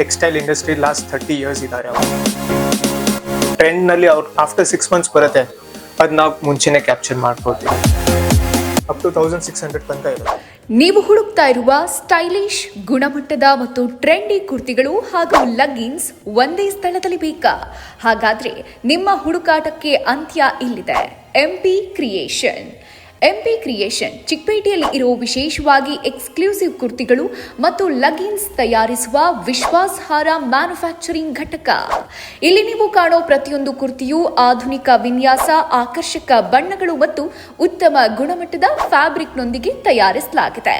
Textile industry last 30 years ಇದ್ದಾರೆ ಅವರು. Trend ನಲ್ಲಿ ಅವ್ರು ಆಫ್ಟರ್ 6 months ಬರುತ್ತೆ, ಅದ್ ನಾವು ಮುಂಚೆನೆ ಕ್ಯಾಪ್ಚರ್ ಮಾಡ್ಕೊಳ್ತೀವಿ. ಅಪ್ ಟು 1600 ತನಕ ಇರುತ್ತೆ. ನೀವು ಹುಡುಕ್ತಾ ಇರುವ ಸ್ಟೈಲಿಶ್, ಗುಣಮಟ್ಟದ ಮತ್ತು ಟ್ರೆಂಡಿ ಕುರ್ತಿಗಳು ಹಾಗೂ ಲಗ್ಗಿನ್ಸ್ ಒಂದೇ ಸ್ಥಳದಲ್ಲಿ ಬೇಕಾ? ಹಾಗಾದ್ರೆ ನಿಮ್ಮ ಹುಡುಕಾಟಕ್ಕೆ ಅಂತ್ಯ ಇಲ್ಲಿದೆ. MP creation. ಎಂಪಿ ಕ್ರಿಯೇಷನ್ ಚಿಕ್ಕಪೇಟೆಯಲ್ಲಿ ಇರೋ ವಿಶೇಷವಾಗಿ ಎಕ್ಸ್ಕ್ಲೂಸಿವ್ ಕುರ್ತಿಗಳು ಮತ್ತು ಲಗಿನ್ಸ್ ತಯಾರಿಸುವ ವಿಶ್ವಾಸಾರ್ಹ ಮ್ಯಾನುಫ್ಯಾಕ್ಚರಿಂಗ್ ಘಟಕ. ಇಲ್ಲಿ ನೀವು ಕಾಣೋ ಪ್ರತಿಯೊಂದು ಕುರ್ತಿಯೂ ಆಧುನಿಕ ವಿನ್ಯಾಸ, ಆಕರ್ಷಕ ಬಣ್ಣಗಳು ಮತ್ತು ಉತ್ತಮ ಗುಣಮಟ್ಟದ ಫ್ಯಾಬ್ರಿಕ್ನೊಂದಿಗೆ ತಯಾರಿಸಲಾಗಿದೆ.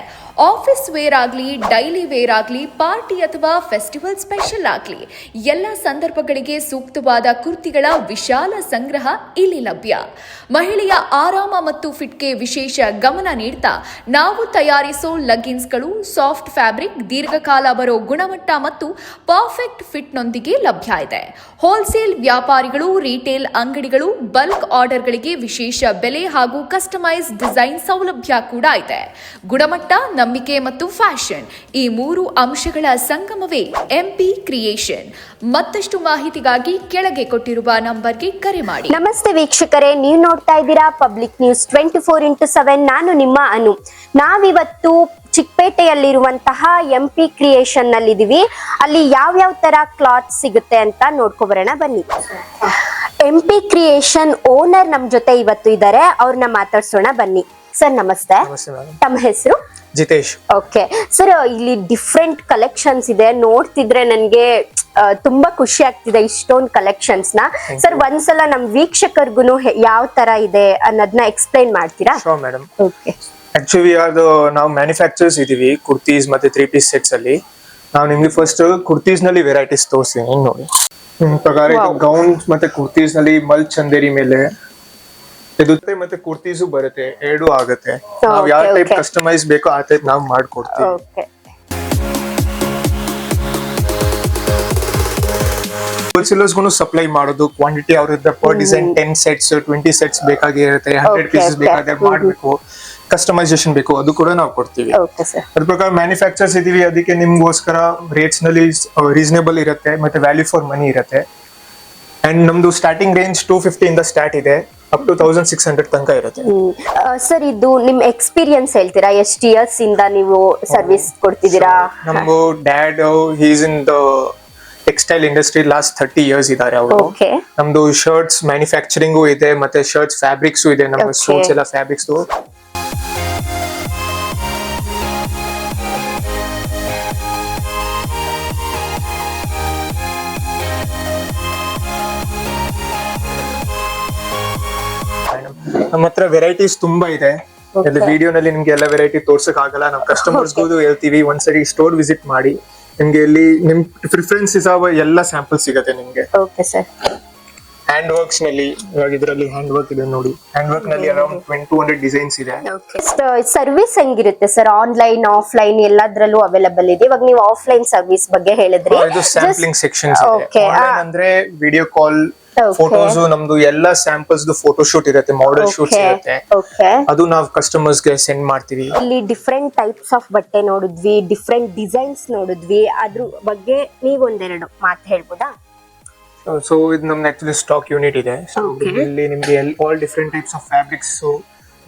ಆಫೀಸ್ ವೇರ್ ಆಗಲಿ, ಡೈಲಿ ವೇರ್ ಆಗಲಿ, ಪಾರ್ಟಿ ಅಥವಾ ಫೆಸ್ಟಿವಲ್ ಸ್ಪೆಷಲ್ ಆಗಲಿ, ಎಲ್ಲ ಸಂದರ್ಭಗಳಿಗೆ ಸೂಕ್ತವಾದ ಕುರ್ತಿಗಳ ವಿಶಾಲ ಸಂಗ್ರಹ ಇಲ್ಲಿ ಲಭ್ಯ. ಮಹಿಳೆಯ ಆರಾಮ ಮತ್ತು ಫಿಟ್ಗೆ ವಿಶೇಷ ಗಮನ ನೀಡ್ತಾ ನಾವು ತಯಾರಿಸೋ ಲಗ್ಗಿನ್ಸ್ಗಳು ಸಾಫ್ಟ್ ಫ್ಯಾಬ್ರಿಕ್, ದೀರ್ಘಕಾಲ ಬರೋ ಗುಣಮಟ್ಟ ಮತ್ತು ಪರ್ಫೆಕ್ಟ್ ಫಿಟ್ನೊಂದಿಗೆ ಲಭ್ಯ ಇದೆ. ಹೋಲ್ಸೇಲ್ ವ್ಯಾಪಾರಿಗಳು, ರಿಟೇಲ್ ಅಂಗಡಿಗಳು, ಬಲ್ಕ್ ಆರ್ಡರ್ಗಳಿಗೆ ವಿಶೇಷ ಬೆಲೆ ಹಾಗೂ ಕಸ್ಟಮೈಸ್ ಡಿಸೈನ್ ಸೌಲಭ್ಯ ಕೂಡ ಇದೆ. ಗುಣಮಟ್ಟ, ನಂಬಿಕೆ ಮತ್ತು ಫ್ಯಾಷನ್ ಈ 3 ಅಂಶಗಳ ಸಂಗಮವೇ ಎಂಪಿ ಕ್ರಿಯೇಷನ್. ಮತ್ತಷ್ಟು ಮಾಹಿತಿಗಾಗಿ ಕೆಳಗೆ ಕೊಟ್ಟಿರುವ ನಂಬರ್ಗೆ ಕರೆ ಮಾಡಿ. ನಮಸ್ತೆ ವೀಕ್ಷಕರೇ, ನೀವು ನೋಡ್ತಾ ಇದ್ದೀರಾ ಪಬ್ಲಿಕ್ ನ್ಯೂಸ್ 24x7. ನಾನು ನಿಮ್ಮ ಅನು. ನಾವಿವತ್ತು ಚಿಕ್ಕಪೇಟೆಯಲ್ಲಿರುವಂತಹ ಎಂಪಿ ಕ್ರಿಯೇಷನ್ ನಲ್ಲಿ ಇದೀವಿ. ಅಲ್ಲಿ ಯಾವ್ಯಾವ ತರ ಕ್ಲಾತ್ ಸಿಗುತ್ತೆ ಅಂತ ನೋಡ್ಕೊಬರೋಣ ಬನ್ನಿ. ಎಂಪಿ ಕ್ರಿಯೇಷನ್ ಓನರ್ ನಮ್ ಜೊತೆ ಇವತ್ತು ಇದ್ದಾರೆ, ಅವ್ರನ್ನ ಮಾತಾಡ್ಸೋಣ ಬನ್ನಿ. ಸರ್ ನಮಸ್ತೆ. ತಮ್ಮ ಹೆಸರು? ಜಿತೇಶ್. ಓಕೆ ಸರ್, ಇಲ್ಲಿ ಡಿಫ್ರೆಂಟ್ ಕಲೆಕ್ಷನ್ಸ್ ಇದೆ. ನೋಡ್ತಿದ್ರೆ ನನ್ಗೆ ತುಂಬಾ ಖುಷಿ ಆಗ್ತಿದೆ ಇಷ್ಟೊಂದು ಕಲೆಕ್ಷನ್ಸ್ ನ. ಸರ್ ಒಂದ್ಸಲ ನಮ್ ವೀಕ್ಷಕರ್ಗುನು ಯಾವ ತರ ಇದೆ ಅನ್ನೋದನ್ನ ಎಕ್ಸ್ಪ್ಲೈನ್ ಮಾಡ್ತೀರಾ? ಮೇಡಮ್, ಆಕ್ಚುಲಿ ಅದು ನಾವು ಮ್ಯಾನುಫ್ಯಾಕ್ಚರ್ಸ್ ಇದೀವಿ ಕುರ್ತೀಸ್ ಮತ್ತೆ 3 ಪೀಸ್ ಸೆಟ್ಸ್ ಅಲ್ಲಿ. ನಾವು ನಿಮ್ಗೆ ಫಸ್ಟ್ ಕುರ್ತೀಸ್ ನಲ್ಲಿ ವೆರೈಟೀಸ್ ತೋರಿಸ್ತೀನಿ ನೋಡಿ. ಪ್ರಕಾರ ಗೌನ್ಸ್ ಮತ್ತೆ ಕುರ್ತೀಸ್ ನಲ್ಲಿ ಮಲ್ ಚಂದೇರಿ ಮೇಲೆ ಇದು ಮತ್ತೆ ಕುರ್ತೀಸು ಬರುತ್ತೆ, 2 ಆಗುತ್ತೆ. ನಾವು ಯಾವ ಟೈಪ್ ಕಸ್ಟಮೈಸ್ ಬೇಕೋ ಆ ಟೈಪ್ ನಾವು ಮಾಡ್ಕೊಡ್ತೀವಿ. ಹೋಲ್ಸೇಲರ್ಸ್ ಗೂ ಸಪ್ಲೈ ಮಾಡೋದು, ಕ್ವಾಂಟಿಟಿ ಅವ್ರದ್ದು ಪರ್ ಡಿಸೈನ್ 10 sets 20 sets ಬೇಕಾಗಿರುತ್ತೆ, 100 pieces ಬೇಕಾದ್ರೆ ಮಾಡ್ಬೇಕು, ಕಸ್ಟಮೈಸೇಷನ್ ಬೇಕು, ಅದು ಕೂಡ ನಾವು ಕೊಡ್ತೀವಿ. ಅದ್ರ ಪ್ರಕಾರ ಮ್ಯಾನುಫ್ಯಾಕ್ಚರ್ಸ್ ಇದೀವಿ, ಅದಕ್ಕೆ ನಿಮ್ಗೋಸ್ಕರ ರೇಟ್ಸ್ ನಲ್ಲಿ ರೀಸನೇಬಲ್ ಇರುತ್ತೆ ಮತ್ತೆ ವ್ಯಾಲ್ಯೂ ಫಾರ್ ಮನಿ ಇರುತ್ತೆ. ಅಂಡ್ ನಮ್ದು ಸ್ಟಾರ್ಟಿಂಗ್ ರೇಂಜ್ 250 ಇಂದ ಸ್ಟಾರ್ಟ್ ಇದೆ, ಅಪ್ ಟು 1600 ತನಕ ಇರುತ್ತೆ. ಸರ್ ಇದು ನಿಮ್ ಎಕ್ಸ್ಪೀರಿಯನ್ಸ್ ಹೇಳ್ತೀರಾ? ಎಷ್ಟು ಇಯರ್ಸ್ ಇಂದ ನೀವು ಸರ್ವಿಸ್ ಕೊಡ್ತಿದ್ದೀರಾ? ನಮ್ದು dad he's in the textile industry last 30 years ಇದ್ದಾರೆ ಅವರು. ನಮ್ದು ಶರ್ಟ್ಸ್ ಮ್ಯಾನುಫ್ಯಾಕ್ಚರಿಂಗು ಇದೆ ಮತ್ತೆ ಶರ್ಟ್ಸ್ ಫ್ಯಾಬ್ರಿಕ್ಸ್ ಇದೆ. ನಮ್ಮ ಸೂಟ್ಸ್ ಎಲ್ಲ ಫ್ಯಾಬ್ರಿಕ್ಸ್. ನಮ್ಮ ಹತ್ರ ವೆರೈಟೀಸ್ ತುಂಬಾ ಇದೆ. ವಿಡಿಯೋನಲ್ಲಿ ನಿಮ್ಗೆ ಎಲ್ಲ ವೆರೈಟಿ ತೋರ್ಸಕ್ ಆಗಲ್ಲ. ನಾವು ಕಸ್ಟಮರ್ಸ್ಗೂ ಹೇಳ್ತೀವಿ ಒಂದ್ಸರಿ ಸ್ಟೋರ್ ವಿಸಿಟ್ ಮಾಡಿ, ನಿಮ್ಗೆ ಇಲ್ಲಿ ನಿಮ್ ಪ್ರಿಫರೆನ್ಸ್ ಎಲ್ಲ ಸ್ಯಾಂಪಲ್ ಸಿಗುತ್ತೆ ನಿಮ್ಗೆ. ಹ್ಯಾಂಡ್ ವರ್ಕ್ಸ್ ನಲ್ಲಿ ಇವಾಗ ಇದರಲ್ಲಿ ಹ್ಯಾಂಡ್ ವರ್ಕ್ ಇದೆ ನೋಡಿ. ಹ್ಯಾಂಡ್ ವರ್ಕ್ ನಲ್ಲಿ ಅರೌಂಡ್ 200 ಡಿಸೈನ್ಸ್ ಇದೆ. ಸರ್ವಿಸ್ ಹೆಂಗಿರುತ್ತೆ ಸರ್? ಆನ್ಲೈನ್, ಆಫ್ಲೈನ್ ಎಲ್ಲದ್ರಲ್ಲೂ ಅವೈಲಬಲ್ ಇದೆ. ಇವಾಗ ನೀವು ಆಫ್ಲೈನ್ ಸರ್ವಿಸ್ ಬಗ್ಗೆ ಹೇಳಿದ್ರಿ. ಇದು ಸ್ಯಾಂಪ್ಲಿಂಗ್ ಸೆಕ್ಷನ್ಸ್ ಇದೆ. ಆನ್ಲೈನ್ ಅಂದ್ರೆ ವಿಡಿಯೋ ಕಾಲ್, ಫೋಟೋಸ್, ನಮ್ದು ಎಲ್ಲ ಸ್ಯಾಂಪಲ್ಸ್ ಫೋಟೋ ಶೂಟ್ ಇರುತ್ತೆ, ಮಾಡೆಲ್ ಶೂಟ್ಸ್ ಇರುತ್ತೆ. ಅದು ನಾವು ಕಸ್ಟಮರ್ಸ್ ಗೆ ಸೆಂಡ್ ಮಾಡ್ತೀವಿ. ಇಲ್ಲಿ ಡಿಫ್ರೆಂಟ್ ಟೈಪ್ಸ್ ಆಫ್ ಬಟ್ಟೆ ನೋಡಿದ್ವಿ, ಡಿಫ್ರೆಂಟ್ ಡಿಸೈನ್ಸ್ ನೋಡಿದ್ವಿ. ಅದ್ರ ಬಗ್ಗೆ ನೀವೊಂದೆರಡು ಮಾತು ಹೇಳ್ಬೋದಾ? ಸೊ ಇದು ನಮ್ದು ಆಕ್ಚುಲಿ ಸ್ಟಾಕ್ ಯೂನಿಟ್ ಇದೆ. ಇಲ್ಲಿ ನಿಮ್ಗೆ all different types of fabrics,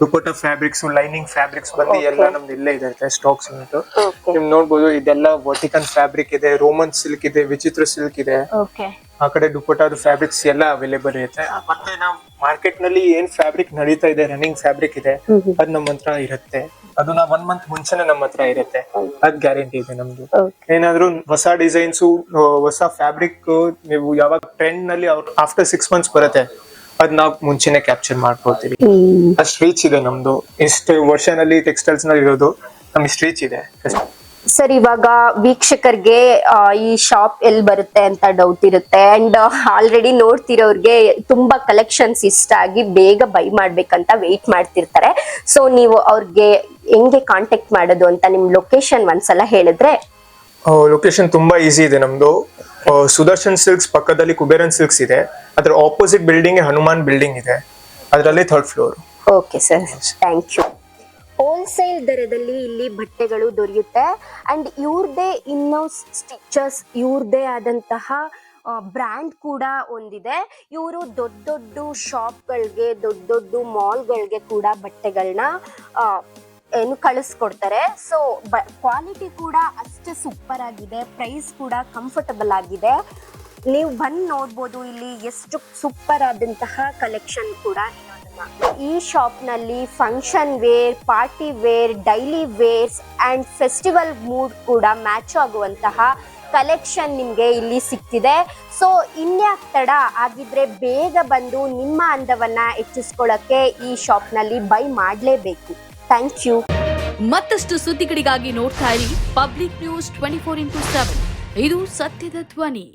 dupatta fabrics, lining fabrics ಬಂದು ಎಲ್ಲ ನಮ್ದು ಇಲ್ಲೇ ಇದೆ ಸ್ಟಾಕ್ಸ್ ಯೂನಿಟ್. ನಿಮ್ ನೋಡ್ಬೋದು ಇದೆಲ್ಲ ವರ್ಟಿಕನ್ ಫ್ಯಾಬ್ರಿಕ್ ಇದೆ, ರೋಮನ್ ಸಿಲ್ಕ್ ಇದೆ, ವಿಚಿತ್ರ ಸಿಲ್ಕ್ ಇದೆ. ಆ ಕಡೆ ದುಪಟ್ಟಾದ ಫ್ಯಾಬ್ರಿಕ್ಸ್ ಎಲ್ಲ ಅವೈಲೇಬಲ್ ಇರುತ್ತೆ. ಮತ್ತೆ ನಾವು ಮಾರ್ಕೆಟ್ ನಲ್ಲಿ ಏನ್ ಫ್ಯಾಬ್ರಿಕ್ ನಡೀತಾ ಇದೆ, ರನ್ನಿಂಗ್ ಫ್ಯಾಬ್ರಿಕ್ ಇದೆ, ಅದ್ ನಮ್ಮ ಹತ್ರ ಇರುತ್ತೆ. ಅದು ನಾವು 1 month ಮುಂಚೆನೆ ನಮ್ಮ ಹತ್ರ ಇರುತ್ತೆ, ಅದ್ ಗ್ಯಾರಂಟಿ ಇದೆ ನಮ್ದು. ಏನಾದ್ರು ಹೊಸ ಡಿಸೈನ್ಸ್, ಹೊಸ ಫ್ಯಾಬ್ರಿಕ್ ನೀವು ಯಾವಾಗ ಟ್ರೆಂಡ್ ನಲ್ಲಿ ಆಫ್ಟರ್ 6 months ಬರುತ್ತೆ, ಅದ್ ನಾವು ಮುಂಚೆನೆ ಕ್ಯಾಪ್ಚರ್ ಮಾಡ್ಕೊಳ್ತೀವಿ. ಅಷ್ಟು ರೀಚ್ ಇದೆ ನಮ್ದು. ಇಷ್ಟು ವರ್ಷನಲ್ಲಿ ಟೆಕ್ಸ್ಟೈಲ್ಸ್ ನಲ್ಲಿ ಇರೋದು ನಮ್ ಇಷ್ಟು ರೀಚ್ ಇದೆ. ಸರ್ ಇವಾಗ ವೀಕ್ಷಕರಿಗೆ ಈ ಶಾಪ್ ಎಲ್ಲಿ ಬರುತ್ತೆ ಅಂತ ಡೌಟ್ ಇರುತ್ತೆ. ಅಂಡ್ ಆಲ್ರೆಡಿ ನೋಡ್ತಿರೋರ್ಗೆ ತುಂಬಾ ಕಲೆಕ್ಷನ್ಸ್ ಇಷ್ಟ ಆಗಿ ಬೇಗ ಬೈ ಮಾಡ್ಬೇಕಂತ ವೇಟ್ ಮಾಡ್ತಿರ್ತಾರೆ. ಸೊ ನೀವು ಅವ್ರಿಗೆ ಹೆಂಗೆ ಕಾಂಟ್ಯಾಕ್ಟ್ ಮಾಡೋದು ಅಂತ ನಿಮ್ ಲೊಕೇಶನ್ ಒಂದ್ಸಲ ಹೇಳಿದ್ರೆ? ಲೊಕೇಶನ್ ತುಂಬಾ ಈಸಿ ಇದೆ ನಮ್ದು. ಸುದರ್ಶನ್ ಸಿಲ್ಕ್ಸ್ ಪಕ್ಕದಲ್ಲಿ ಕುಬೇರನ್ ಸಿಲ್ಕ್ಸ್ ಇದೆ, ಅದ್ರ ಆಪೋಸಿಟ್ ಬಿಲ್ಡಿಂಗ್ ಹನುಮಾನ್ ಬಿಲ್ಡಿಂಗ್ ಇದೆ, ಅದರಲ್ಲಿ 3rd floor. Okay sir, thank you. Wholesale ದರದಲ್ಲಿ ಇಲ್ಲಿ ಬಟ್ಟೆಗಳು ದೊರೆಯುತ್ತೆ ಅಂಡ್ ಇವ್ರದೇ ಇನ್ನೋಸ್ ಸ್ಟಿಚಸ್ ಇವ್ರದೇ ಆದಂತಹ ಬ್ರ್ಯಾಂಡ್ ಕೂಡ ಹೊಂದಿದೆ. ಇವರು ದೊಡ್ಡ ದೊಡ್ಡ ಶಾಪ್ಗಳಿಗೆ ದೊಡ್ಡ ದೊಡ್ಡ ಮಾಲ್ಗಳಿಗೆ ಕೂಡ ಬಟ್ಟೆಗಳನ್ನ ಏನು ಕಳಿಸ್ಕೊಡ್ತಾರೆ. ಸೊ ಕ್ವಾಲಿಟಿ ಕೂಡ ಅಷ್ಟೇ ಸೂಪರ್ ಆಗಿದೆ, ಪ್ರೈಸ್ ಕೂಡ ಕಂಫರ್ಟಬಲ್ ಆಗಿದೆ. ನೀವು ಬಂದು ನೋಡ್ಬೋದು ಇಲ್ಲಿ ಎಷ್ಟು ಸೂಪರ್ ಆದಂತಹ ಕಲೆಕ್ಷನ್ ಕೂಡ ಇರೋದನ್ನ. ಈ ಶಾಪ್ನಲ್ಲಿ function wear, party wear, daily wears and festival mood ಕೂಡ ಮ್ಯಾಚ್ ಆಗುವಂತಹ ಕಲೆಕ್ಷನ್ ನಿಮಗೆ ಇಲ್ಲಿ ಸಿಗ್ತಿದೆ. ಸೊ ಇನ್ಯಾಕ್ ತಡ ಆಗಿದ್ರೆ ಬೇಗ ಬಂದು ನಿಮ್ಮ ಅಂದವನ್ನ ಹೆಚ್ಚಿಸ್ಕೊಳ್ಳೋಕ್ಕೆ ಈ ಶಾಪ್ನಲ್ಲಿ ಬೈ ಮಾಡಲೇಬೇಕು. Thank you. ಮತ್ತಷ್ಟು ಸುದ್ದಿಗಳಿಗಾಗಿ ನೋಡ್ತಾ ಇರಿ ಪಬ್ಲಿಕ್ ನ್ಯೂಸ್ 24x7. ಇದು ಸತ್ಯದ ಧ್ವನಿ.